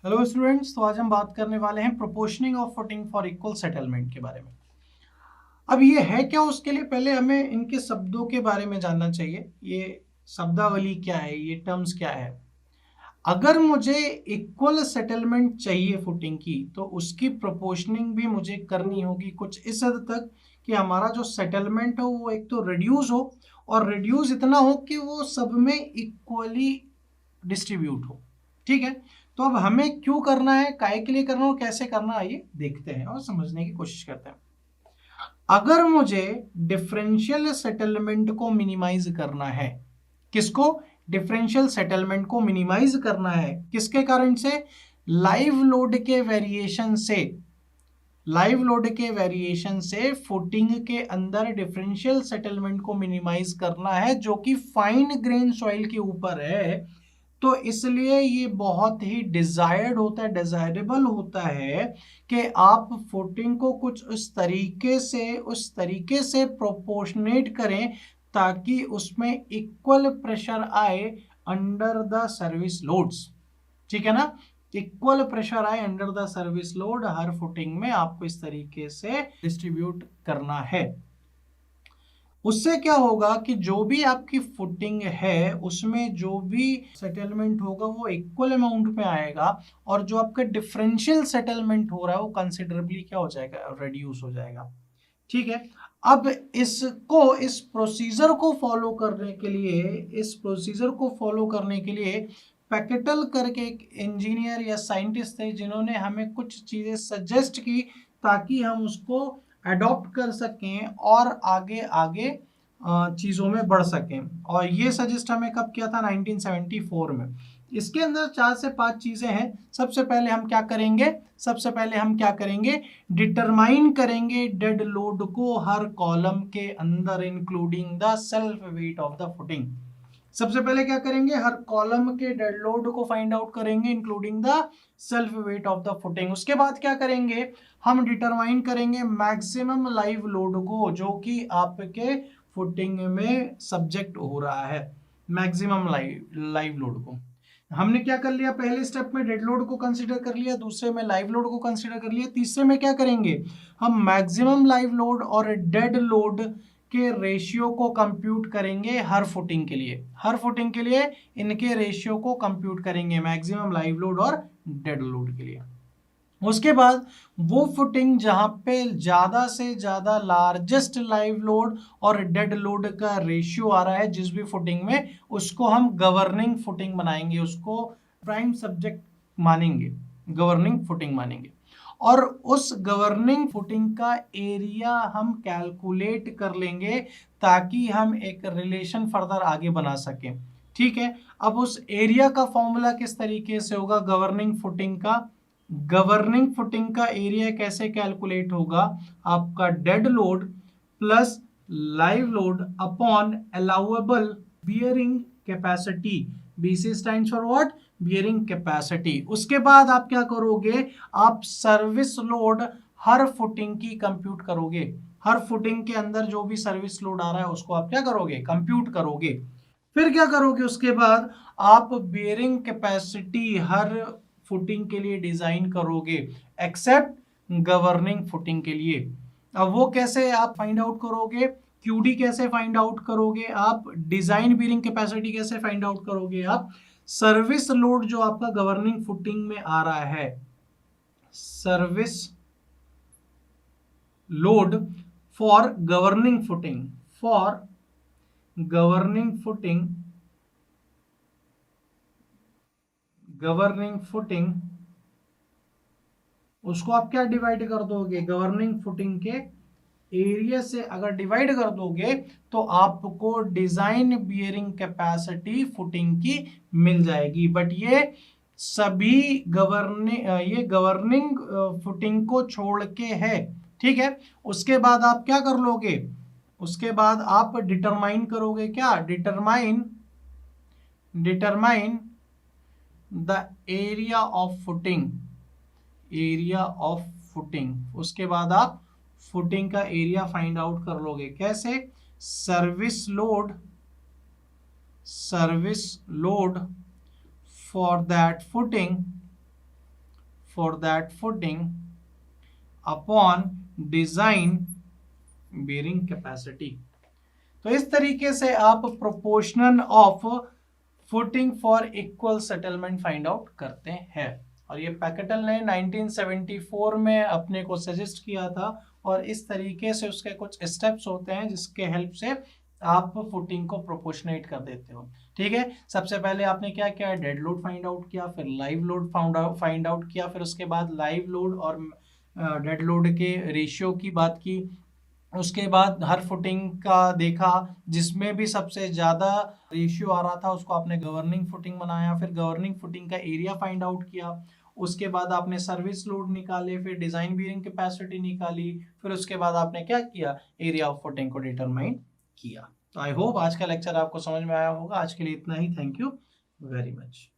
Hello students, तो आज हम बात करने वाले हैं proportioning of footing for equal settlement के बारे में। अब ये है क्या, उसके लिए पहले हमें इनके शब्दों के बारे में जानना चाहिए। ये शब्दावली क्या है, ये टर्म्स क्या है। अगर मुझे इक्वल सेटलमेंट चाहिए फुटिंग की, तो उसकी प्रोपोर्शनिंग भी मुझे करनी होगी कुछ इस हद तक कि हमारा जो सेटलमेंट हो वो एक तो रिड्यूस हो, और रिड्यूस इतना हो कि वो सब में इक्वली डिस्ट्रीब्यूट हो। ठीक है, तो अब हमें क्यों करना है, काय के लिए करना है और कैसे करना है, आइए देखते हैं और समझने की कोशिश करते हैं। अगर मुझे डिफरेंशियल सेटलमेंट को मिनिमाइज करना है, किसको, डिफरेंशियल सेटलमेंट को मिनिमाइज करना है, किसके कारण से, लाइव लोड के वेरिएशन से, लाइव लोड के वेरिएशन से फुटिंग के अंदर डिफरेंशियल सेटलमेंट को मिनिमाइज करना है, जो कि फाइन ग्रेन सॉइल के ऊपर है। तो इसलिए ये बहुत ही डिजायर्ड होता है, डिजायरेबल होता है कि आप फुटिंग को कुछ उस तरीके से प्रोपोर्शनेट करें ताकि उसमें इक्वल प्रेशर आए अंडर द सर्विस लोड्स। ठीक है ना, इक्वल प्रेशर आए under the service load, her footing में आपको इस तरीके से डिस्ट्रीब्यूट करना है। उससे क्या होगा कि जो भी आपकी फुटिंग है उसमें जो भी सेटलमेंट होगा वो इक्वल अमाउंट में आएगा, और जो आपका डिफरेंशियल सेटलमेंट हो रहा है वो कंसिडरेबली क्या हो जाएगा, रिड्यूस हो जाएगा। ठीक है, अब इस प्रोसीजर को फॉलो करने के लिए, पैकेटल करके एक इंजीनियर या साइंटिस्ट थे जिन्होंने हमें कुछ चीजें सजेस्ट की ताकि हम उसको अडॉप्ट कर सकें और आगे आगे चीज़ों में बढ़ सकें। और ये सजेस्ट हमें कब किया था, 1974 में। इसके अंदर 4 से 5 चीज़ें हैं। सबसे पहले हम क्या करेंगे, डिटरमाइन करेंगे डेड लोड को हर कॉलम के अंदर including the self weight of the footing. सबसे पहले क्या करेंगे, हर कॉलम के डेड लोड को फाइंड आउट करेंगे including the self weight of the footing. उसके बाद क्या करेंगे, हम डिटरमाइन करेंगे मैक्सिमम लाइव लोड को जो कि आपके फुटिंग में सब्जेक्ट हो रहा है, मैक्सिमम लाइव लोड को। हमने क्या कर लिया, पहले स्टेप में डेड लोड को कंसीडर कर लिया, दूसरे में लाइव लोड को कंसीडर कर लिया, तीसरे में क्या करेंगे, हम मैक्सिमम लाइव लोड और डेड लोड के रेशियो को कंप्यूट करेंगे हर फुटिंग के लिए। इनके रेशियो को कंप्यूट करेंगे मैक्सिमम लाइव लोड और डेड लोड के लिए। उसके बाद वो फुटिंग जहां पे ज्यादा से ज्यादा लार्जेस्ट लाइव लोड और डेड लोड का रेशियो आ रहा है जिस भी फुटिंग में, उसको हम गवर्निंग फुटिंग बनाएंगे, उसको प्राइम सब्जेक्ट मानेंगे, गवर्निंग फुटिंग मानेंगे। और उस गवर्निंग फुटिंग का एरिया हम कैलकुलेट कर लेंगे ताकि हम एक रिलेशन फर्दर आगे बना सकें। ठीक है, अब उस एरिया का फॉर्मूला किस तरीके से होगा, गवर्निंग फुटिंग का एरिया कैसे कैलकुलेट होगा, आपका dead load plus live load upon allowable bearing capacity. BC stands for what, bearing capacity. उसके बाद आप क्या करोगे, आप सर्विस लोड हर फुटिंग की कंप्यूट करोगे। हर फुटिंग के अंदर जो भी सर्विस लोड आ रहा है उसको आप क्या करोगे, कंप्यूट करोगे। फिर क्या करोगे, उसके बाद आप बियरिंग कैपेसिटी हर फुटिंग के लिए डिजाइन करोगे एक्सेप्ट गवर्निंग फुटिंग के लिए। अब वो कैसे आप फाइंड आउट करोगे, क्यूडी कैसे फाइंड आउट करोगे आप, डिजाइन बियरिंग कैपेसिटी कैसे फाइंड आउट करोगे आप, सर्विस लोड जो आपका गवर्निंग फुटिंग में आ रहा है, service load for governing footing, for governing footing, governing footing, उसको आप क्या डिवाइड कर दोगे, गवर्निंग फुटिंग के एरिया से अगर डिवाइड कर दोगे तो आपको डिजाइन बियरिंग कैपेसिटी फुटिंग की मिल जाएगी। बट ये सभी गवर्निंग फुटिंग को छोड़ के है। ठीक है, उसके बाद आप क्या कर लोगे, उसके बाद आप डिटरमाइन करोगे, क्या determine the area of footing. उसके बाद आप फुटिंग का एरिया फाइंड आउट कर लोगे, कैसे, service load for that footing for that footing upon design bearing capacity। तो इस तरीके से आप proportional of footing for equal settlement find out करते हैं। और ये पैकेटल ने 1974 में अपने को सजेस्ट किया था, और इस तरीके से उसके कुछ स्टेप्स होते हैं जिसके हेल्प से आप फुटिंग को प्रोपोर्शनेट कर देते हो। ठीक है, सबसे पहले आपने क्या किया, डेड लोड फाइंड आउट किया, फिर लाइव लोड फाइंड आउट किया, फिर उसके बाद लाइव लोड और डेड लोड के रेशियो की बात की। उसके बाद हर फुटिंग का देखा, जिसमें भी सबसे ज़्यादा रेशियो आ रहा था उसको आपने गवर्निंग फुटिंग बनाया, फिर गवर्निंग फुटिंग का एरिया फाइंड आउट किया। उसके बाद आपने सर्विस लोड निकाले, फिर डिज़ाइन बियरिंग कैपेसिटी निकाली, फिर उसके बाद आपने क्या किया, एरिया ऑफ फुटिंग को डिटरमाइन किया। तो आई होप आज का लेक्चर आपको समझ में आया होगा। आज के लिए इतना ही। Thank you very much.